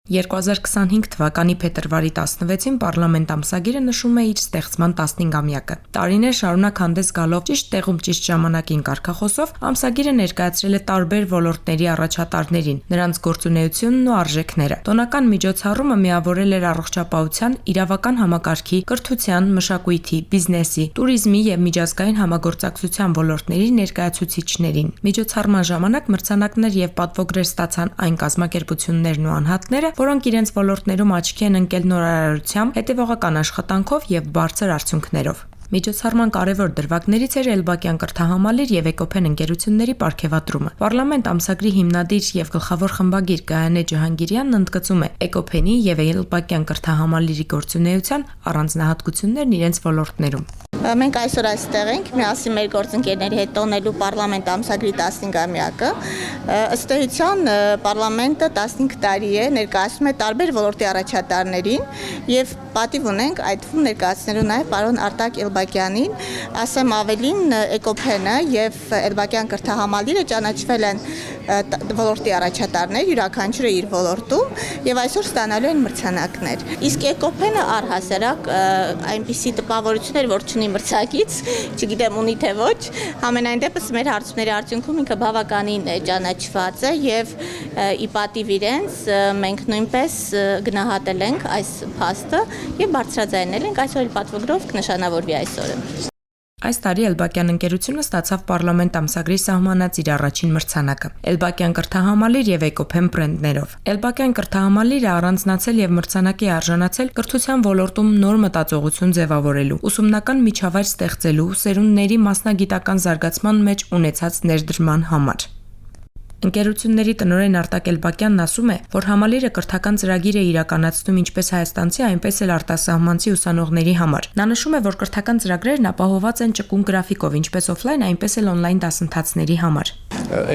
2025 թվականի փետրվարի 16-ին պարլամենտ ամսագիրը նշում է իր ստեղծման 15-ամյակը։ Տարիներ շարունակ հանդես գալով ճիշտ տեղում ճիշտ ժամանակին կարգախոսով, ամսագիրը ներկայացրել է տարբեր ոլորտների առաջատարներին, նրանց գործունեությունն ու արժեքները։ Տոնական միջոցառումը միավորել էր առողջապահության, իրավական համակարգի, կրթության, մշակույթի, բիզնեսի, տուրիզմի եւ միջազգային համագործակցության ոլորտների ներկայացուցիչներին։ Միջոցառման ժամանակ մրցանակներ եւ պատվոգրեր ստացան այն կազմակերպություններն ու անհատները, որոնք իրենց ոլորտներում աչքի են ընկել նորարարությամբ, հետևողական աշխատանքով եւ բարձր արդյունքներով։ Միջոցառման կարևոր դրվագներից էր Էլբակյան կրթահամալիր եւ Էկոփեն ընկերությունների պարգևատրումը։ Պարլամենտ ամսագրի հիմնադիր եւ գլխավոր խմբագիր Գայանե Ջահանգիրյանն ընդգծում է Էկոփենի եւ Էլբակյան կրթահամալիրի գործունեության առանձնահատկություններն իրենց ոլորտներում։ Մենք այսօր այստեղ ենք միասին մեր գործընկերների հետ տոնելու պարլամենտ ամսագրի 15-ամյակը։ Ըստ էության պարլամենտը 15 տարի է ներկայացնում է տարբեր ոլորտի առաջատարներին եւ պատիվ ունենք այդ թվում ներկայացնելու նաեւ պարոն Արտակ Էլբակյանին, ասեմ ավելին Էկոփենը եւ Էլբակյան կրթահամալիրը ճանաչվել են ոլորտի առաջատարներ, յուրաքանչյուրը իր ոլորտում եւ այսօր ստանալու են մրցանակներ։ Իսկ Էկոփենը առհասարակ այնպիսի տպավորություններ, որ ունի մրցակից, չգիտեմ ունի թե ոչ, համենայն դեպս մեր հարցումների արդյունքում ինքը բավականին ճանաչված է եւ ի պատիվ իրենց մենք նույնպես գնահատել ենք այս փաստը եւ բարձրաձայնել ենք այսօր պատվոգրով կնշանավորվի այսօրը։ Այս տարի Էլբակյան ընկերությունը ստացավ պարլամենտ ամսագրի սահմանած իր առաջին մրցանակը Էլբակյան կրթահամալիր եւ Էկոփեն բրենդներով։ Էլբակյան կրթահամալիրը առանձնացել եւ մրցանակի արժանացել կրթության ոլորտում նոր մտածողություն ձևավորելու, ուսումնական միջավայր ստեղծելու, սերունդների մասնագիտական զարգացման մեջ ունեցած ներդրման համար։ Ընկերությունների տնօրեն Արտակ Էլբակյանն ասում է, որ համալիրը կրթական ծրագիր է իրականացնում ինչպես հայաստանցի, այնպես էլ արտասահմանցի ուսանողների համար։ Նա նշում է, որ կրթական ծրագրերն ապահովված են ճկուն գրաֆիկով, ինչպես օֆլայն, այնպես էլ օնլայն դասընթացների համար։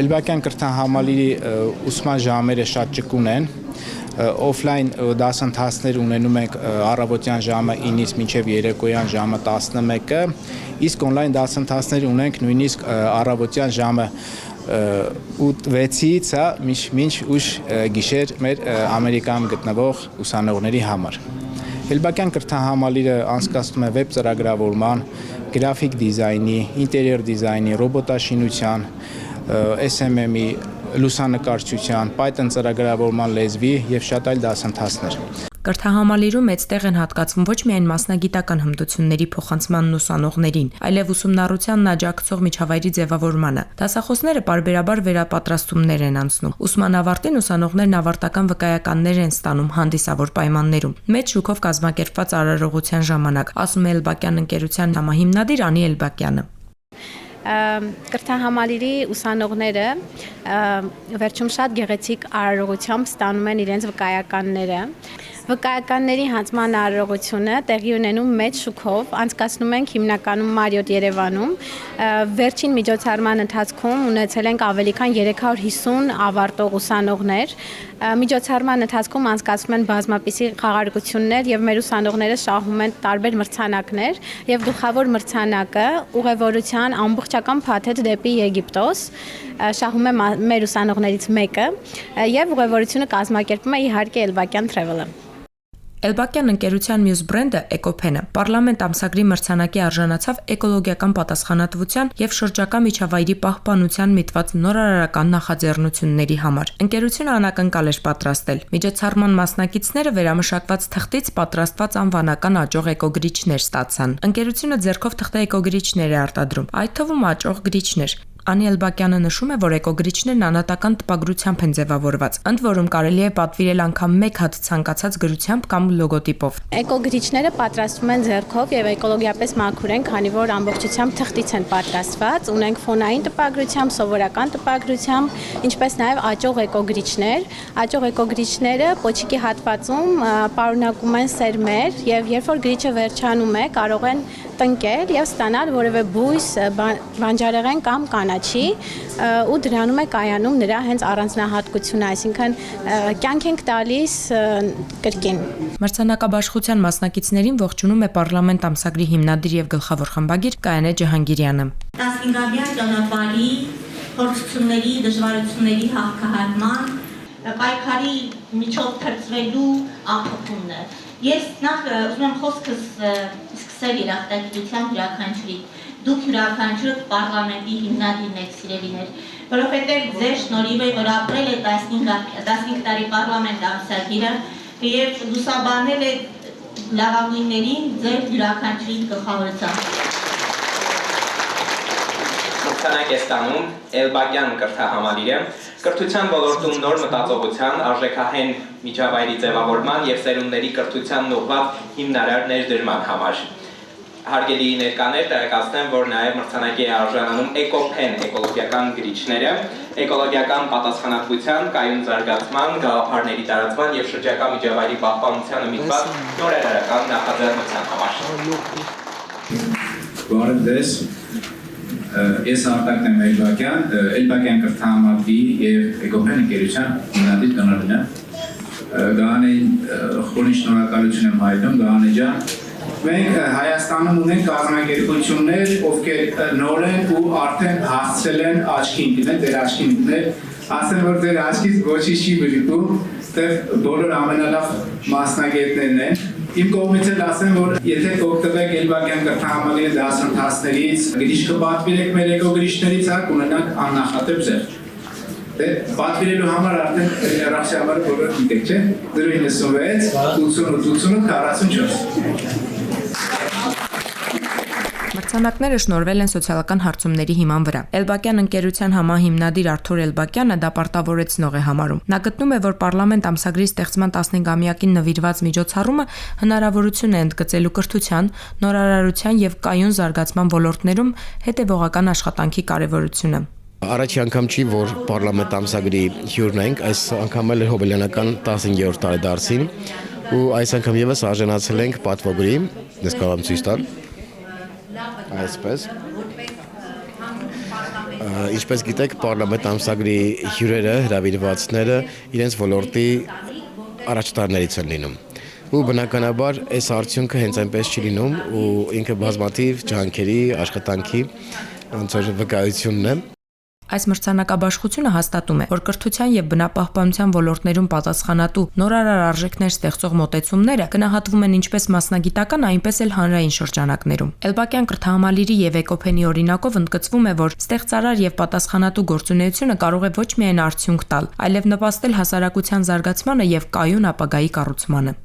Էլբակյան կրթահամալիրի ուսման ժամերը շատ ճկուն են։ Օֆլայն դասընթացներ ունենում ենք առավոտյան ժամը 9-ից մինչև երեկոյան ժամը 11-ը, իսկ օնլայն դասընթացներ ունենք նույնիսկ առավոտյան ժամը 8-6-ից մինչ ուշ գիշեր մեր Ամերիկայում գտնվող ուսանողների համար։ Էլբակյան կրթահամալիրը անցկացնում է վեբ ծրագրավորման, գրաֆիկ դիզայնի, ինտերիեր դիզայնի, ռոբոտաշինության, SMM-ի, լուսանկարչության, Python ծրագրավորման լեզվի եւ շատ այլ դասընթացներ։ Կրթահամալիրում մեծ տեղ են հատկացվում ոչ միայն մասնագիտական հմտությունների փոխանցմանն ուսանողներին, այլև ուսումնառությանն աջակցող միջավայրի ձևավորմանը։ Դասախոսները պարբերաբար վերապատրաստումներ են անցնում։ Ուսման ավարտին ուսանողներն ավարտական վկայականներ են ստանում հանդիսավոր պայմաններում։ Մեծ շուկով կազմակերպված արարողության ժամանակ, ասում է Էլբակյան ընկերության համահիմնադիր Անի Էլբակյանը։ Կրթահամալիրի ուսանողները վերջում շատ գեղեցիկ արարողությամբ ստանում են իրենց վկայականները։ Վկայականների հանձնման արարողությունը տեղի ունենում մեծ շուկով, անցկացնում ենք հիմնականում Մարիոթ Երևանում։ Վերջին միջոցառման ընթացքում ունեցել ենք ավելի քան 350 ավարտող ուսանողներ։ Միջոցառման ընթացքում անցկացվում են բազմապիսի խաղարկություններ եւ մեր ուսանողները շահում են տարբեր մրցանակներ եւ գլխավոր մրցանակը ուղևորության ամբողջական փաթեթ դեպի Եգիպտոս շահում է մեր ուսանողներից մեկը եւ ուղևորությունը կազմակերպում է իհարկե Էլբակյան Travel-ը։ Էլբակյան ընկերության մյուս բրենդը Էկոփենը պարլամենտ ամսագրի մրցանակի արժանացավ էկոլոգիական պատասխանատվության եւ շրջակա միջավայրի պահպանության միտված նորարարական նախաձեռնությունների համար։ Ընկերությունը անակնկալ էր պատրաստել։ Միջոցառման մասնակիցները վերամշակված թղթից պատրաստված անվանական աճող էկոգրիչներ ստացան։ Ընկերությունը ձեռքով թղթե էկոգրիչներ է արտադրում, այդ թվում աճող գրիչներ։ Անի Էլբակյանը նշում է, որ էկոգրիչներն անհատական տպագրությամբ են ձևավորված, ընդ որում կարելի է պատվիրել անգամ մեկ հատ ցանկացած գրությամբ կամ լոգոտիպով։ Էկոգրիչները պատրաստվում են ձեռքով եւ էկոլոգիապես մաքուր են, քանի որ ամբողջությամբ թղթից են պատրաստված։ Ունենք ֆոնային տպագրությամբ, սովորական տպագրությամբ, ինչպես նաեւ աճող էկոգրիչներ։ Աճող էկոգրիչները պոչիկի հատվածում պարունակում են սերմեր եւ երբ որ գրիչը վերջանում է, կարող են տնկել եւ ստանալ որևէ բույս, բանջարեղեն կամ կանաչի ու դրանում է կայանում նրա հենց առանձնահատկությունը, այսինքն կյանք ենք տալիս կրկին։ Մրցանակաբաշխության մասնակիցներին ողջունում է պարլամենտ ամսագրի հիմնադիր եւ գլխավոր խմբագիր Գայանե Ջահանգիրյանը։ 15-ամյա ճանապարհի փորձությունների, դժվարությունների հաղթահարման, պայքարի միջով թրծվելու ամփոփումն է։ Ես նախ ուզում եմ խոսքս սկսել երախտագիտությամբ յուրաքանչյուրի։ Դուք յուրաքանչյուրը պարլամենտի հիմնադիրն եք, սիրելիներ, որովհետև ձեր շնորհիվ է, որ ապրել է 15 տարի պարլամենտ ամսագիրը եւ լուսաբանել է լավագույններին ձեր յուրաքանչյուրի գլխավորությամբ։ Մրցանակ է ստանում Էլբակյան կրթահամալիրը, կրթության ոլորտում նոր մտածողության, արժեքահեն միջավայրի ձևավորման եւ սերունդների կրթությանն ուղղված հիմնարար ներդրման համար։ Հարգելի ներկաներ, տեղեկացնեմ, որ նաև մրցանակի է արժանանում Էկոփեն էկոլոգիական գրիչները, էկոլոգիական պատասխանատվության, կայուն զարգացման, գաղափարների տարածման եւ շրջակա միջավայրի պահպանությանը միտված նորարարական նախաձեռնության համար։ Բարև ձեզ։ Ես Արտակ եմ Էլբակյան կրթահամալիրի եւ Էկոփեն ընկերության հիմնադիր տնօրենն եմ։ Գահանեին խորին շնորհակալություն եմ հայտնում, Գահանե ջան։ Մենք Հայաստանում ունենք կազմակերպություններ, ովքեր նոր են ու արդեն հասցրել են աչքի ընկնել, ձեր աչքի ընկնել, ասեմ, որ ձեր աչքից ոչինչ չի բժշկում, այդտեղ բոլոր ամենալավ մասնագետներն են։ Իմ կողմից էլ ասեմ, որ եթե կօգտվեք Էլբակյան կրթահամալիրի դասընթացներից, գրիչ կպատվիրեք մեր էկոգրիչներից, կունենաք աննախադեպ զեղչ։ Պատվիրելու համար արդեն հեռախոսահամարը բոլորը գիտեք, չէ՞։ 096 88 44։ Մրցանակները շնորհվել են սոցիալական հարցումների հիման վրա։ Էլբակյան ընկերության համահիմնադիր Արթուր Էլբակյանը դա պարտավորեցնող է համարում։ Նա գտնում է, որ պարլամենտ ամսագրի ստեղծման 15-ամյակին նվիրված միջոցառումը հնարավորություն է ընդգծելու կրթության, նորարարության եւ կայուն զարգացման ոլորտներում հետեւողական աշխատանքի կարեւորությունը։ Առաջի անգամ չի, որ պարլամենտ ամսագրի հյուրն ենք, այս անգամ էլ հոբելյանական 15-րդ տարեդարձին ու այս անգամ եւս արժանացել ենք պատվոգրի, դες կարող եմ ցույց տալ։ Այսպես։ Ինչպես գիտեք, պարլամենտ ամսագրի հյուրերը, հրավիրվածները իրենց ոլորտի առաջատարներից են լինում։ Ու բնականաբար այս արդյունքը հենց այնպես չի լինում ու ինքը բազմաթիվ ջանքերի, աշխատանքի վկայությունն է։ Այս մրցանակաբաշխությունը հաստատում է, որ կրթության եւ բնապահպանության ոլորտներում պատասխանատու նորարար արժեքներ ստեղծող մոտեցումները գնահատվում են ինչպես մասնագիտական, այնպես էլ հանրային շրջանակներում։ Էլբակյան կրթահամալիրի եւ Էկոփենի օրինակով ընդգծվում է, որ ստեղծարար եւ պատասխանատու գործունեությունը կարող է ոչ միայն արդյունք տալ, այլև նպաստել հասարակության զարգացմանը եւ կայուն ապագայի կառուցմանը։